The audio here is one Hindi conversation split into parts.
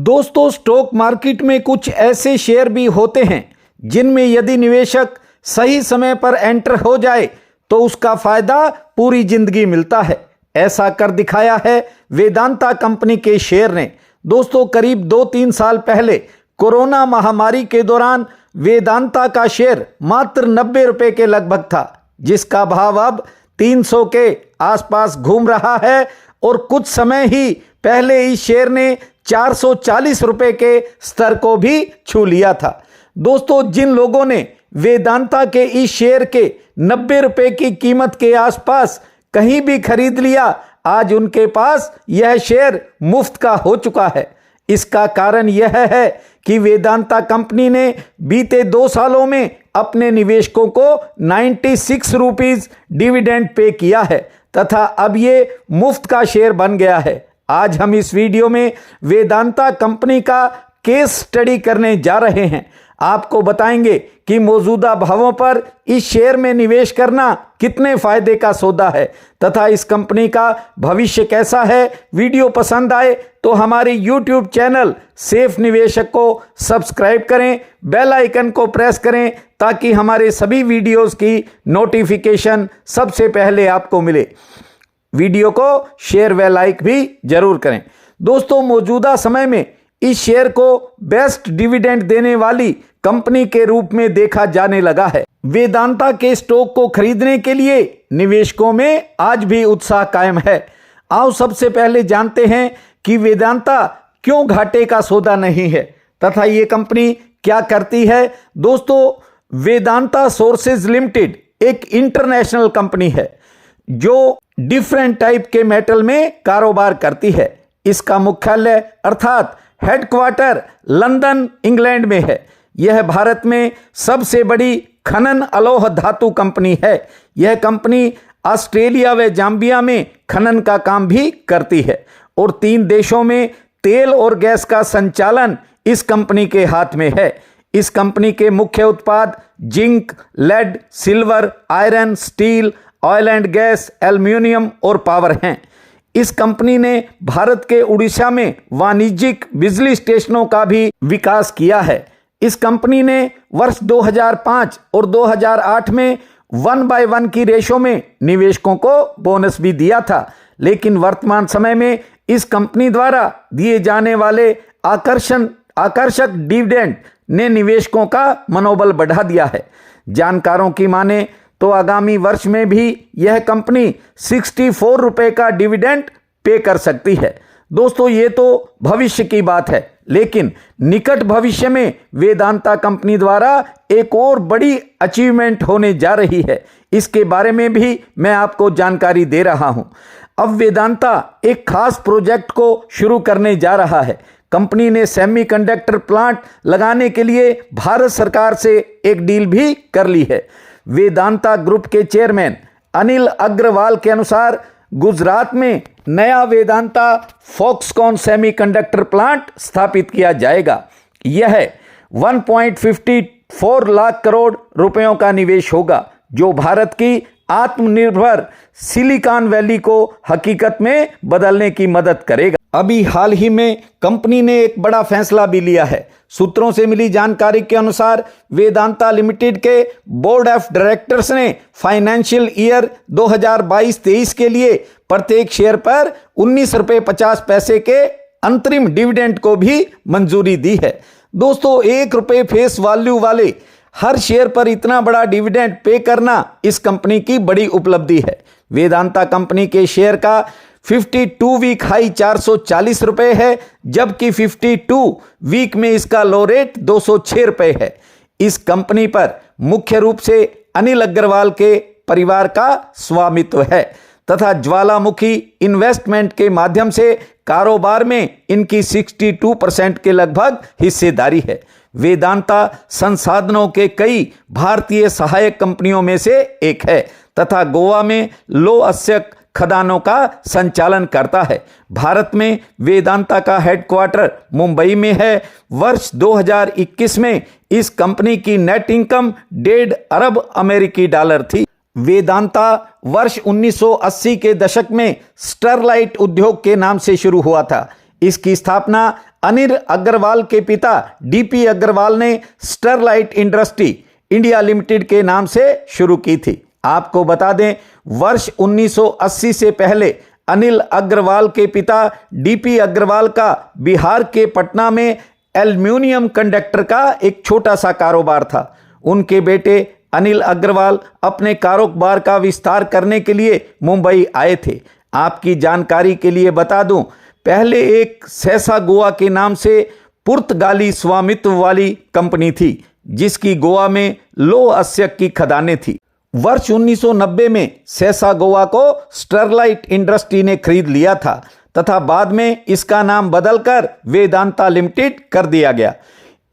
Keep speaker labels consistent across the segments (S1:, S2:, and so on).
S1: दोस्तों, स्टॉक मार्केट में कुछ ऐसे शेयर भी होते हैं जिनमें यदि निवेशक सही समय पर एंटर हो जाए तो उसका फायदा पूरी जिंदगी मिलता है। ऐसा कर दिखाया है वेदांता कंपनी के शेयर ने। दोस्तों, करीब 2-3 साल पहले कोरोना महामारी के दौरान वेदांता का शेयर मात्र 90 रुपए के लगभग था, जिसका भाव अब 300 के आसपास घूम रहा है और कुछ समय ही पहले इस शेयर ने 440 रुपए के स्तर को भी छू लिया था। दोस्तों, जिन लोगों ने वेदांता के इस शेयर के 90 रुपए की कीमत के आसपास कहीं भी खरीद लिया, आज उनके पास यह शेयर मुफ्त का हो चुका है। इसका कारण यह है कि वेदांता कंपनी ने बीते 2 सालों में अपने निवेशकों को 96 रुपीस डिविडेंड पे किया है तथा अब ये मुफ्त का शेयर बन गया है। आज हम इस वीडियो में वेदांता कंपनी का केस स्टडी करने जा रहे हैं। आपको बताएंगे कि मौजूदा भावों पर इस शेयर में निवेश करना कितने फायदे का सौदा है तथा इस कंपनी का भविष्य कैसा है। वीडियो पसंद आए तो हमारे YouTube चैनल सेफ निवेशक को सब्सक्राइब करें, बेल आइकन को प्रेस करें ताकि हमारे सभी वीडियोस की नोटिफिकेशन सबसे पहले आपको मिले। वीडियो को शेयर व लाइक भी जरूर करें। दोस्तों, मौजूदा समय में इस शेयर को बेस्ट डिविडेंड देने वाली कंपनी के रूप में देखा जाने लगा है। वेदांता के स्टॉक को खरीदने के लिए निवेशकों में आज भी उत्साह कायम है। आओ सबसे पहले जानते हैं कि वेदांता क्यों घाटे का सौदा नहीं है तथा ये कंपनी क्या करती है। दोस्तों, वेदांता सोर्सेज लिमिटेड एक इंटरनेशनल कंपनी है जो डिफरेंट टाइप के मेटल में कारोबार करती है। इसका मुख्यालय अर्थात हेडक्वार्टर लंदन, इंग्लैंड में है। यह भारत में सबसे बड़ी खनन अलोह धातु कंपनी है। यह कंपनी ऑस्ट्रेलिया व जाम्बिया में खनन का काम भी करती है और 3 देशों में तेल और गैस का संचालन इस कंपनी के हाथ में है। इस कंपनी के मुख्य उत्पाद zinc, lead, silver, iron, steel, oil and gas, aluminium और पावर हैं। इस कंपनी ने भारत के उड़ीसा में वाणिज्यिक बिजली स्टेशनों का भी विकास किया है। इस कंपनी ने वर्ष 2005 और 2008 में 1/1 की रेशो में निवेशकों को बोनस भी दिया था, लेकिन वर्तमान समय में इस कंपनी द्वारा दिए जाने वाले आकर्षक डिविडेंड ने निवेशकों का मनोबल बढ़ा दिया है। जानकारों की माने तो आगामी वर्ष में भी यह कंपनी 64 रुपए का डिविडेंड पे कर सकती है। दोस्तों, ये तो भविष्य की बात है, लेकिन निकट भविष्य में वेदांता कंपनी द्वारा एक और बड़ी अचीवमेंट होने जा रही है। इसके बारे में भी मैं आपको जानकारी दे रहा हूं। अब वेदांता एक खास प्रोजेक्ट को शुरू करने जा रहा है। कंपनी ने सेमीकंडक्टर प्लांट लगाने के लिए भारत सरकार से एक डील भी कर ली है। वेदांता ग्रुप के चेयरमैन अनिल अग्रवाल के अनुसार गुजरात में नया वेदांता फॉक्सकॉन सेमीकंडक्टर प्लांट स्थापित किया जाएगा। यह 1.54 लाख करोड़ रुपयों का निवेश होगा जो भारत की आत्मनिर्भर सिलिकॉन वैली को हकीकत में बदलने की मदद करेगा। अभी हाल ही में कंपनी ने एक बड़ा फैसला भी लिया है। सूत्रों से मिली जानकारी के अनुसार वेदांता लिमिटेड के बोर्ड ऑफ डायरेक्टर्स ने फाइनेंशियल ईयर 2022-23 के लिए प्रत्येक शेयर पर 19 रुपए 50 पैसे के अंतरिम डिविडेंड को भी मंजूरी दी है। दोस्तों, 1 रुपए फेस वैल्यू वाले हर शेयर पर इतना बड़ा डिविडेंड पे करना इस कंपनी की बड़ी उपलब्धि है। वेदांता कंपनी के शेयर का 52 वीक हाई 440 रुपए है, जबकि 52 वीक में इसका लो रेट 206 रुपए है। इस कंपनी पर मुख्य रूप से अनिल अग्रवाल के परिवार का स्वामित्व है तथा ज्वालामुखी इन्वेस्टमेंट के माध्यम से कारोबार में इनकी 62% के लगभग हिस्सेदारी है। वेदांता संसाधनों के कई भारतीय सहायक कंपनियों में से एक है तथा गोवा में लौह अयस्क खदानों का संचालन करता है। भारत में वेदांता का हेडक्वार्टर मुंबई में है। वर्ष 2021 में इस कंपनी की नेट इनकम 1.5 अरब अमेरिकी डॉलर थी। वेदांता वर्ष 1980 के दशक में स्टरलाइट उद्योग के नाम से शुरू हुआ था। इसकी स्थापना अनिल अग्रवाल के पिता डीपी अग्रवाल ने स्टरलाइट इंडस्ट्री इंडिया लिमिटेड के नाम से शुरू की थी। आपको बता दें, वर्ष 1980 से पहले अनिल अग्रवाल के पिता डीपी अग्रवाल का बिहार के पटना में एल्युमिनियम कंडक्टर का एक छोटा सा कारोबार था। उनके बेटे अनिल अग्रवाल अपने कारोबार का विस्तार करने के लिए मुंबई आए थे। आपकी जानकारी के लिए बता दूं, पहले एक सेसा गोवा के नाम से पुर्तगाली स्वामित्व वाली कंपनी थी, जिसकी गोवा में लौह अयस्क की खदानें थी। वर्ष 1990 में सेसा गोवा को स्टरलाइट इंडस्ट्री ने खरीद लिया था तथा बाद में इसका नाम बदलकर वेदांता लिमिटेड कर दिया गया।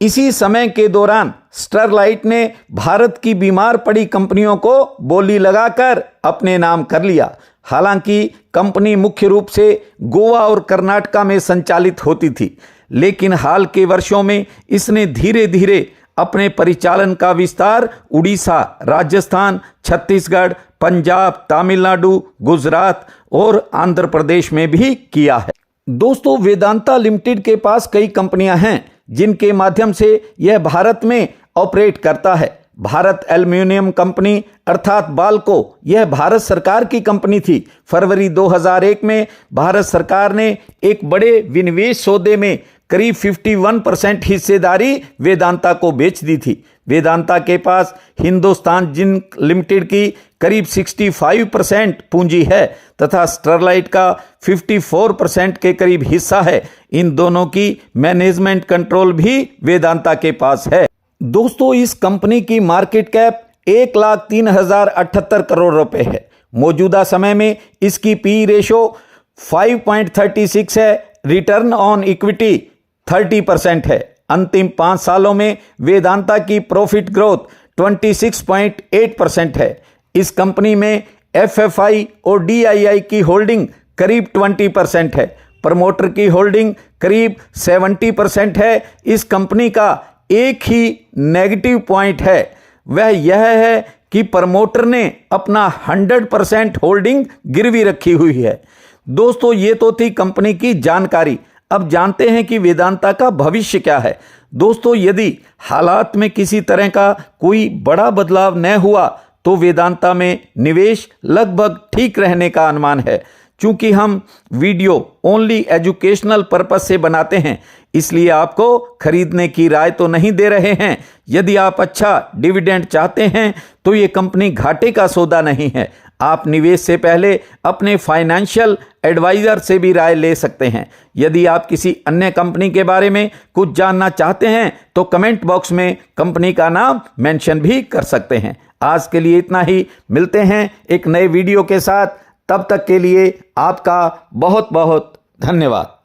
S1: इसी समय के दौरान स्टरलाइट ने भारत की बीमार पड़ी कंपनियों को बोली लगाकर अपने नाम कर लिया। हालांकि कंपनी मुख्य रूप से गोवा और कर्नाटका में संचालित होती थी, लेकिन हाल के वर्षों में इसने धीरे धीरे अपने परिचालन का विस्तार उड़ीसा, राजस्थान, छत्तीसगढ़, पंजाब, तमिलनाडु, गुजरात और आंध्र प्रदेश में भी किया है। दोस्तों, वेदांता लिमिटेड के पास कई कंपनियां हैं जिनके माध्यम से यह भारत में ऑपरेट करता है। भारत एल्युमिनियम कंपनी अर्थात बाल्को, यह भारत सरकार की कंपनी थी। फरवरी 2001 में भारत सरकार ने एक बड़े विनिवेश सौदे में करीब 51% हिस्सेदारी वेदांता को बेच दी थी। वेदांता के पास हिंदुस्तान जिंक लिमिटेड की करीब 65% पूंजी है तथा स्टरलाइट का 54% के करीब हिस्सा है। इन दोनों की मैनेजमेंट कंट्रोल भी वेदांता के पास है। दोस्तों, इस कंपनी की मार्केट कैप 1,03,078 करोड़ रुपए है। मौजूदा समय में इसकी पी रेशो 5.36 है। रिटर्न ऑन इक्विटी 30% है। अंतिम 5 सालों में वेदांता की प्रॉफिट ग्रोथ 26.8% है। इस कंपनी में एफएफआई और डीआईआई की होल्डिंग करीब 20% है। प्रमोटर की होल्डिंग करीब 70% है। इस कंपनी का एक ही नेगेटिव पॉइंट है, वह यह है कि प्रमोटर ने अपना 100% होल्डिंग गिरवी रखी हुई है। दोस्तों, ये तो थी कंपनी की जानकारी। अब जानते हैं कि वेदांता का भविष्य क्या है। दोस्तों, यदि हालात में किसी तरह का कोई बड़ा बदलाव न हुआ तो वेदांता में निवेश लगभग ठीक रहने का अनुमान है। चूंकि हम वीडियो ओनली एजुकेशनल पर्पज से बनाते हैं, इसलिए आपको खरीदने की राय तो नहीं दे रहे हैं। यदि आप अच्छा डिविडेंड चाहते हैं तो ये कंपनी घाटे का सौदा नहीं है। आप निवेश से पहले अपने फाइनेंशियल एडवाइजर से भी राय ले सकते हैं। यदि आप किसी अन्य कंपनी के बारे में कुछ जानना चाहते हैं तो कमेंट बॉक्स में कंपनी का नाम मेंशन भी कर सकते हैं। आज के लिए इतना ही। मिलते हैं एक नए वीडियो के साथ। तब तक के लिए आपका बहुत बहुत धन्यवाद।